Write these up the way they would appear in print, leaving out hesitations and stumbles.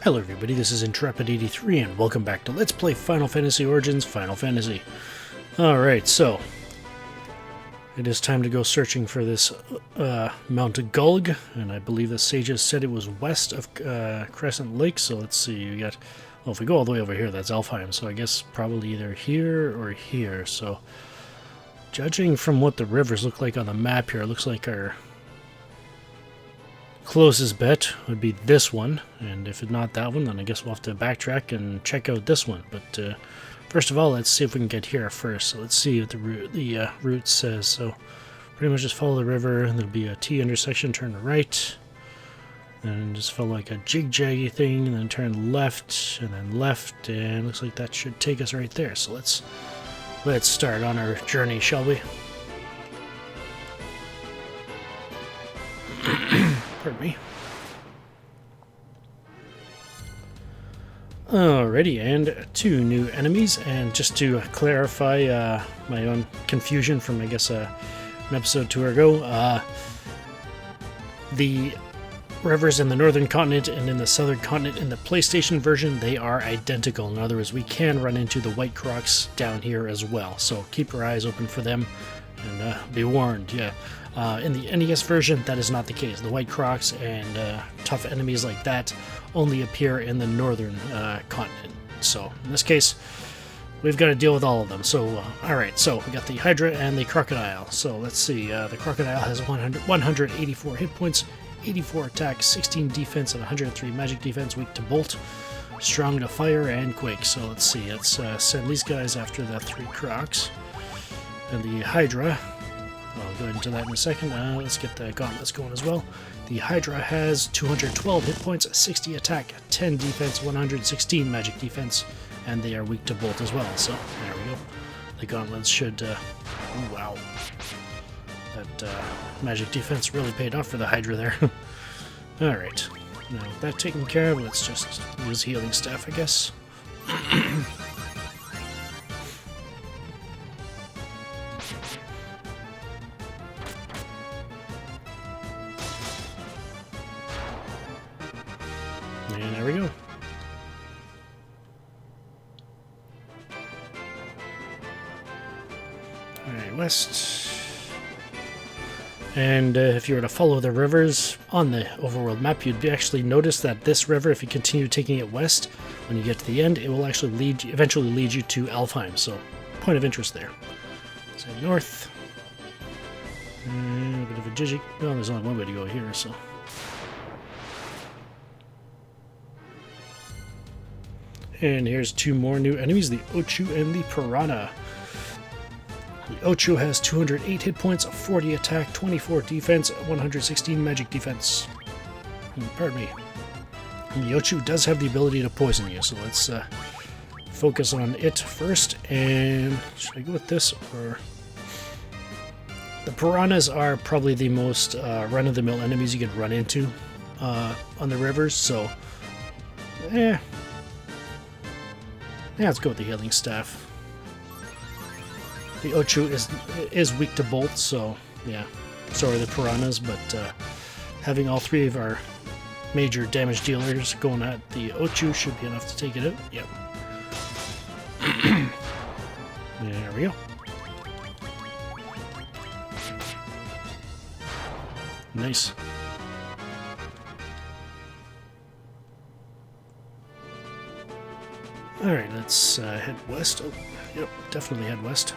Hello everybody, this is Intrepid83 and welcome back to Let's Play Final Fantasy Origins Final Fantasy. Alright, so it is time to go searching for this Mount Gulg, and I believe the sages said it was west of Crescent Lake, so let's see, we got, well, if we go all the way over here, that's Alfheim, so I guess probably either here or here. So judging from what the rivers look like on the map here, it looks like our closest bet would be this one, and if it's not that one, then I guess we'll have to backtrack and check out this one. But first of all, let's see if we can get here first. So let's see what the route says. So pretty much just follow the river, and there'll be a T intersection, turn right, and just follow like a jig-jaggy thing, and then turn left, and looks like that should take us right there. So let's start on our journey, shall we? Pardon me. Alrighty, and two new enemies, and just to clarify my own confusion from, I guess, an episode 2 ago, the rivers in the northern continent and in the southern continent in the PlayStation version, they are identical. In other words, we can run into the White Crocs down here as well, so keep your eyes open for them, and be warned, yeah. In the NES version, that is not the case. The White Crocs and tough enemies like that only appear in the northern continent. So, in this case, we've got to deal with all of them. So, alright, so we got the Hydra and the Crocodile. So, let's see. The Crocodile has 184 hit points, 84 attack, 16 defense, and 103 magic defense, weak to bolt, strong to fire, and quake. So, let's see. Let's send these guys after the 3 Crocs. And the Hydra, I'll go into that in a second. Let's get the gauntlets going as well. The Hydra has 212 hit points, 60 attack, 10 defense, 116 magic defense, and they are weak to bolt as well. So, there we go. The gauntlets should... oh, wow. That magic defense really paid off for the Hydra there. Alright. Now, with that taken care of, let's just use healing staff, I guess. And there we go. Alright, west. And if you were to follow the rivers on the overworld map, you'd actually notice that this river, if you continue taking it west, when you get to the end, it will actually eventually lead you to Alfheim. So, point of interest there. So north. And a bit of a jijig. Well, there's only one way to go here, so... And here's two more new enemies, the Ochu and the Piranha. The Ochu has 208 hit points, 40 attack, 24 defense, 116 magic defense. Pardon me. And the Ochu does have the ability to poison you, so let's focus on it first. And should I go with this, or... The Piranhas are probably the most run-of-the-mill enemies you could run into on the rivers, so... Yeah, let's go with the healing staff. The Ochu is weak to bolt, so yeah. So are the Piranhas, but having all 3 of our major damage dealers going at the Ochu should be enough to take it out. Yep. There we go. Nice. Alright, let's head west. Oh, yep, definitely head west.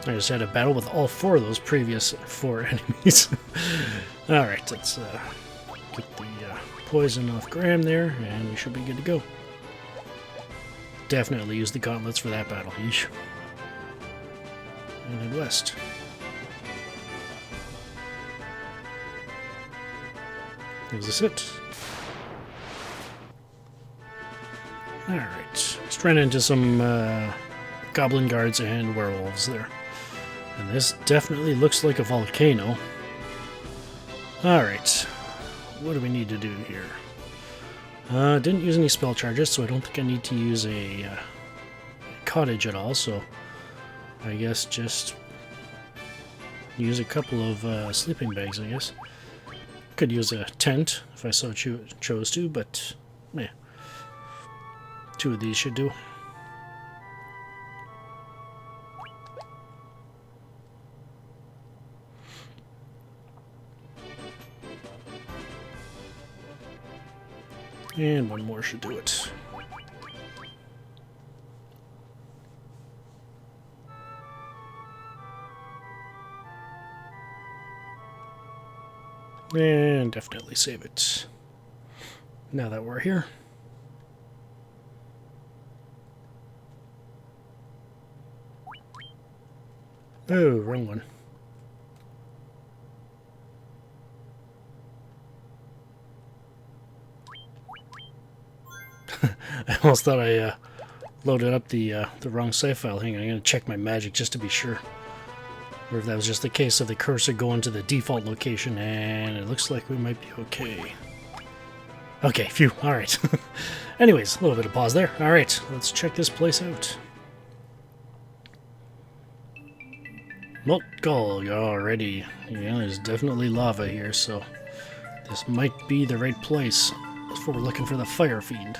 I just had a battle with all 4 of those previous 4 enemies. Alright, let's get the poison off Graham there, and we should be good to go. Definitely use the gauntlets for that battle. Yeesh. And head west. Is this it? Alright, let's run into some goblin guards and werewolves there. And this definitely looks like a volcano. Alright, what do we need to do here? Didn't use any spell charges, so I don't think I need to use a cottage at all, so I guess just use a couple of sleeping bags, I guess. Could use a tent if I so chose to, but yeah, 2 of these should do. And 1 more should do it. And definitely save it. Now that we're here. Oh, wrong one. I almost thought I loaded up the wrong save file. Hang on, I'm going to check my magic just to be sure. Or if that was just the case of the cursor going to the default location, and it looks like we might be okay. Okay, phew, alright. Anyways, a little bit of pause there. Alright, let's check this place out. Moltgall, already. Yeah, there's definitely lava here, so this might be the right place before we're looking for the fire fiend.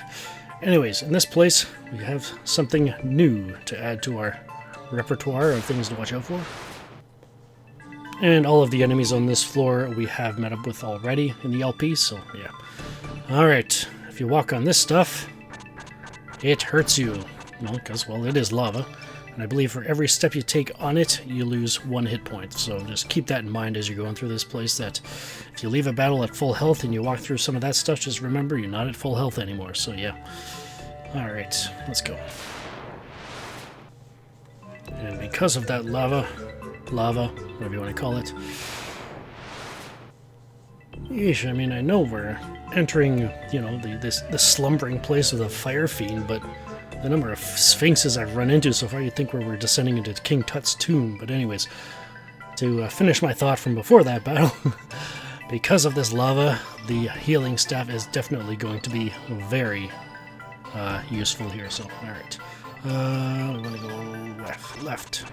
Anyways, in this place, we have something new to add to our repertoire of things to watch out for. And all of the enemies on this floor we have met up with already in the LP, so yeah. Alright, if you walk on this stuff, it hurts you. Well, because, well, it is lava. And I believe for every step you take on it, you lose 1 hit point. So just keep that in mind as you're going through this place, that if you leave a battle at full health and you walk through some of that stuff, just remember you're not at full health anymore. So yeah. Alright, let's go. And because of that lava, whatever you want to call it. Yeesh, I mean, I know we're entering, you know, the slumbering place of the fire fiend, but the number of sphinxes I've run into so far, you'd think we're descending into King Tut's tomb. But anyways, to finish my thought from before that battle, because of this lava, the healing staff is definitely going to be very useful here. So, alright. We want to go left.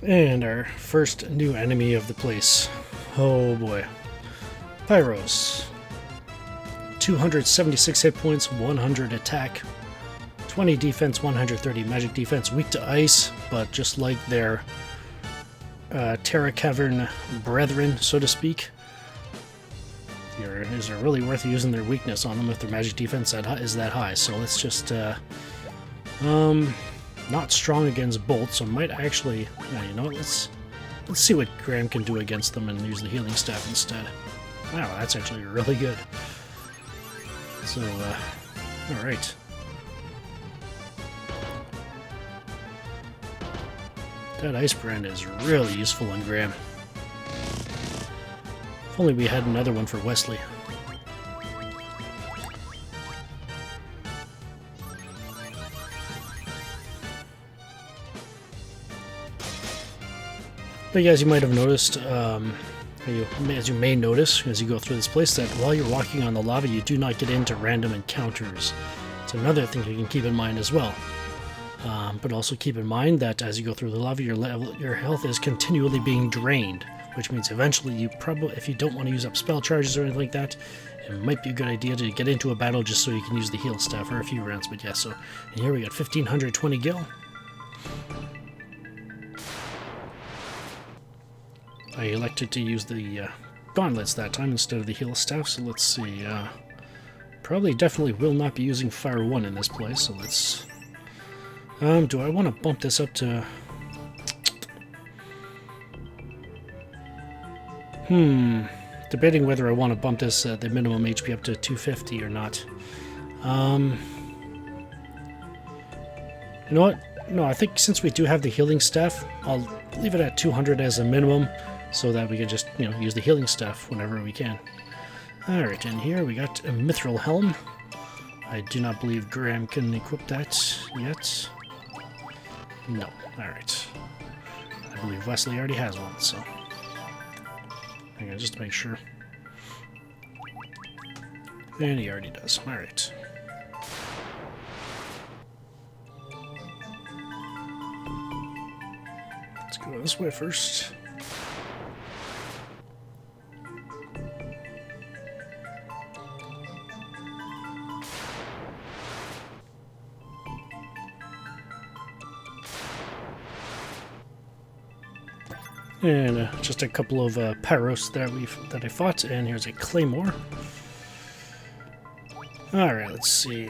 And our first new enemy of the place. Oh boy. Pyros. 276 hit points, 100 attack, 20 defense, 130 magic defense, weak to ice, but just like their Terra Cavern brethren, so to speak. Is it really worth using their weakness on them if their magic defense is that high? So let's just not strong against bolts, so might actually, you know what, let's see what Graham can do against them and use the healing staff instead. Wow, that's actually really good. So, alright. That ice brand is really useful on Graham. If only we had another one for Wesley. But yeah, as you might have noticed, as you may notice as you go through this place, that while you're walking on the lava, you do not get into random encounters. It's another thing you can keep in mind as well. But also keep in mind that as you go through the lava, your health is continually being drained, which means eventually you probably, if you don't want to use up spell charges or anything like that, it might be a good idea to get into a battle just so you can use the heal staff for a few rounds. But yeah, so and here we got 1520 gil. I elected to use the gauntlets that time instead of the heal staff, so let's see. Probably definitely will not be using Fire 1 in this place, so let's... do I want to bump this up to... Debating whether I want to bump this the minimum HP up to 250 or not. You know what? No, I think since we do have the healing staff, I'll leave it at 200 as a minimum, so that we can just, you know, use the healing staff whenever we can. Alright, and here we got a mithril helm. I do not believe Graham can equip that yet. No. Alright. I believe Wesley already has one, so... hang on, just to make sure. And he already does. Alright. Let's go this way first. And just a couple of pyros that I fought, and here's a claymore. All right, let's see.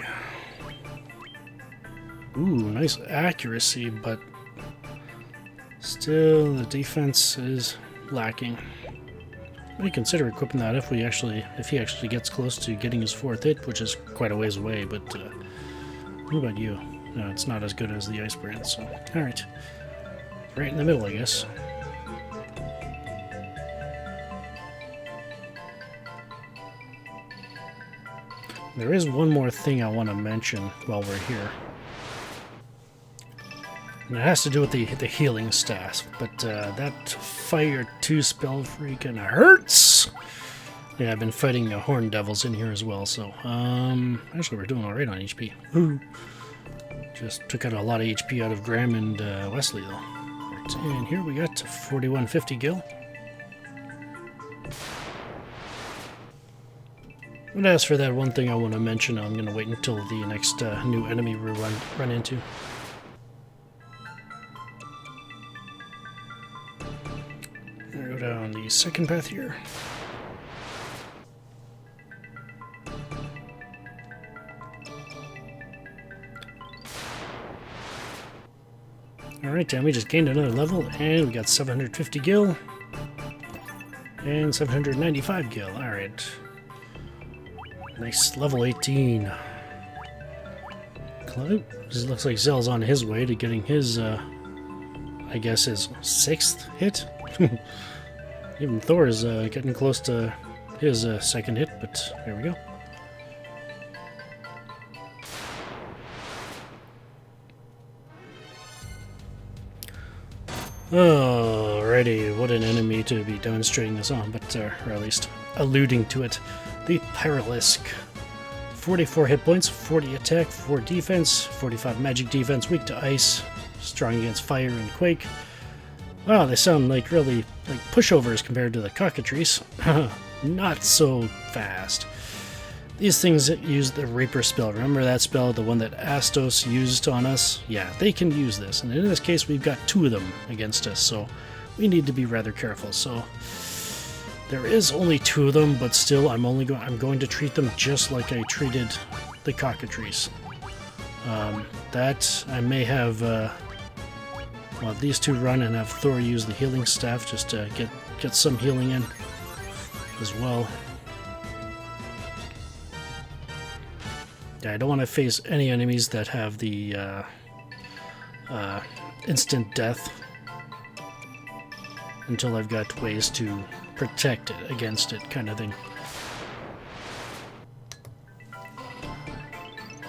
Ooh, nice accuracy, but still the defense is lacking. We consider equipping that if he actually gets close to getting his 4th hit, which is quite a ways away. But what about you? No, it's not as good as the ice brand. So, all right, right in the middle, I guess. There is one more thing I want to mention while we're here. And it has to do with the healing staff, but that Fire 2 spell freaking hurts! Yeah, I've been fighting Horn Devils in here as well, so... actually, we're doing alright on HP. Just took out a lot of HP out of Graham and Wesley, though. Right, and here we got 4150 gil. And as for that one thing I want to mention, I'm going to wait until the next new enemy we run into. Go down the second path here. Alright, and we just gained another level, and we got 750 gil. And 795 gil, alright. Nice, level 18. This looks like Zell's on his way to getting his, I guess his 6th hit? Even Thor is getting close to his 2nd hit, but there we go. Alrighty, what an enemy to be demonstrating this on, but or at least alluding to it. The Pyralisk. 44 hit points, 40 attack, 4 defense, 45 magic defense, weak to ice, strong against fire and quake. Wow, they sound like really like pushovers compared to the cockatrice. Not so fast. These things use the Reaper spell. Remember that spell, the one that Astos used on us? Yeah, they can use this. And in this case, we've got 2 of them against us, so we need to be rather careful. So there is only 2 of them, but still, I'm going to treat them just like I treated the cockatrice. That I may have well, these 2 run and have Thor use the healing staff just to get some healing in as well. Yeah, I don't want to face any enemies that have the instant death until I've got ways to protect it against it, kind of thing.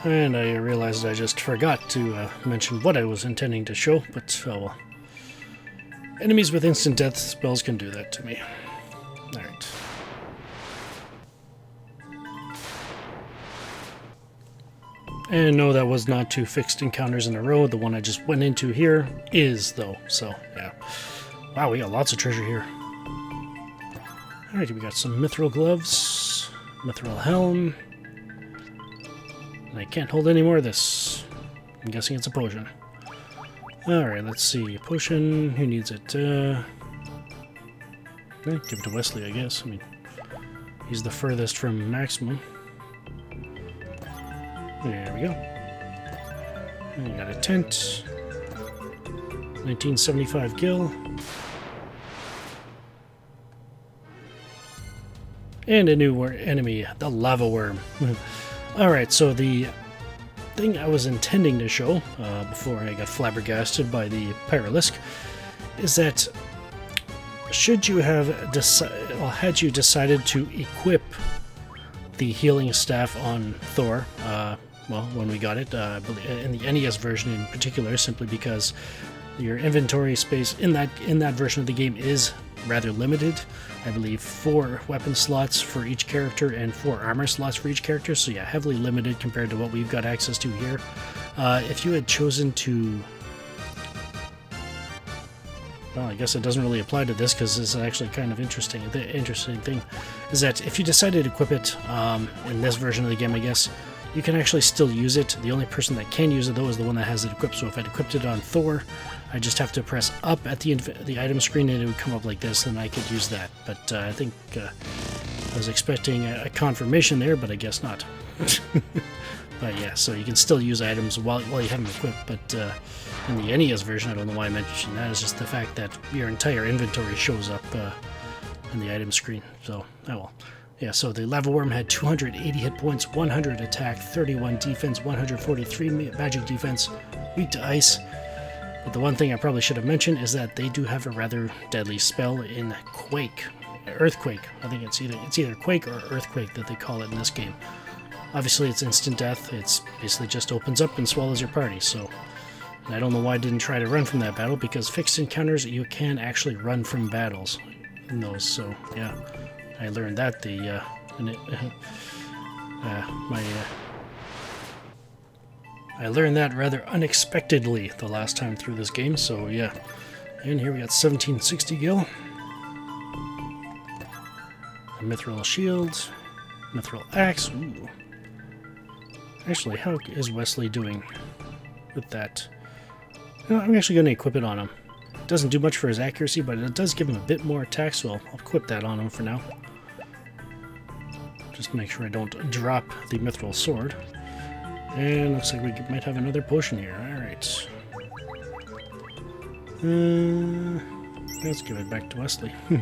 And I realized I just forgot to mention what I was intending to show, but oh well. Enemies with instant death spells can do that to me. Alright. And no, that was not 2 fixed encounters in a row. The one I just went into here is, though. So, yeah. Wow, we got lots of treasure here. Alright, we got some mithril gloves, mithril helm. And I can't hold any more of this. I'm guessing it's a potion. Alright, let's see. Potion, who needs it? Give it to Wesley, I guess. I mean, he's the furthest from maximum. There we go. And we got a tent. 1975 gil. And a new enemy, the lava worm. Alright, so the thing I was intending to show before I got flabbergasted by the Pyralisk is that should you have had you decided to equip the healing staff on Thor, well, when we got it, in the NES version in particular, simply because your inventory space in that version of the game is rather limited. I believe 4 weapon slots for each character and 4 armor slots for each character, so yeah, heavily limited compared to what we've got access to here. If you had chosen to well, I guess it doesn't really apply to this because this is actually kind of interesting. The interesting thing is that if you decided to equip it in this version of the game, I guess, you can actually still use it. The only person that can use it, though, is the one that has it equipped. So if I'd equipped it on Thor, I just have to press up at the item screen and it would come up like this, and I could use that. But I think I was expecting a confirmation there, but I guess not. But yeah, so you can still use items while you have them equipped, but in the NES version, I don't know why I mentioned that, it's just the fact that your entire inventory shows up in the item screen. So, oh well. Yeah, so the Lava Worm had 280 hit points, 100 attack, 31 defense, 143 magic defense, weak to ice. But the one thing I probably should have mentioned is that they do have a rather deadly spell in Quake. Earthquake. I think it's either Quake or Earthquake that they call it in this game. Obviously, it's instant death. It's basically just opens up and swallows your party. So, and I don't know why I didn't try to run from that battle, because fixed encounters, you can actually run from battles in those. So, yeah. I learned that I learned that rather unexpectedly the last time through this game, so yeah. And here we got 1760 gil. A mithril shield. Mithril axe. Ooh. Actually, how is Wesley doing with that? No, I'm actually going to equip it on him. It doesn't do much for his accuracy, but it does give him a bit more attack, so I'll equip that on him for now. Just to make sure I don't drop the mithril sword. And looks like we might have another potion here. Alright. Let's give it back to Wesley. You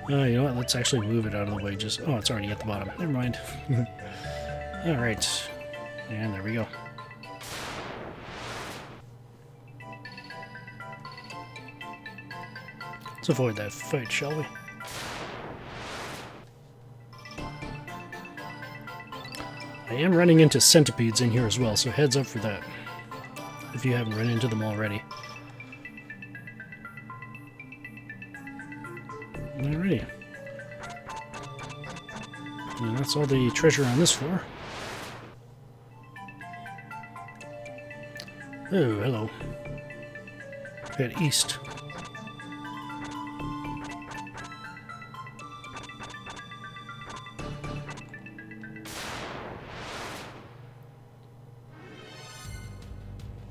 know what? Let's actually move it out of the way. Oh, it's already at the bottom. Never mind. Alright. And there we go. Let's avoid that fight, shall we? I am running into centipedes in here as well, so heads up for that, if you haven't run into them already. Alrighty. And that's all the treasure on this floor. Oh, hello. Head east.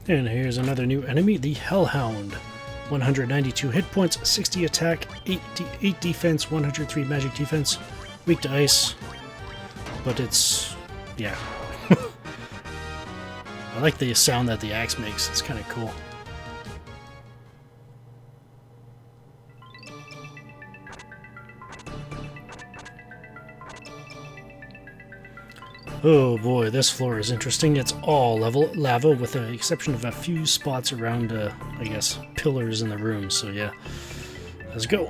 And here's another new enemy, the Hellhound. 192 hit points, 60 attack, 8 defense, 103 magic defense, weak to ice, but it's, yeah. I like the sound that the axe makes, it's kind of cool. Oh boy, this floor is interesting. It's all lava with the exception of a few spots around, I guess, pillars in the room. So yeah, let's go.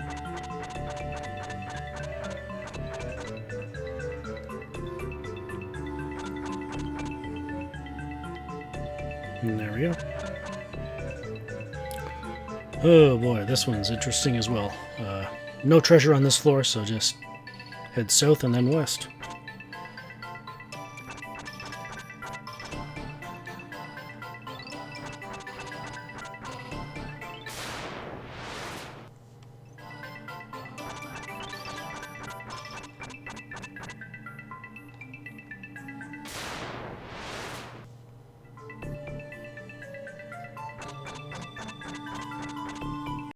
And there we go. Oh boy, this one's interesting as well. No treasure on this floor, so just head south and then west.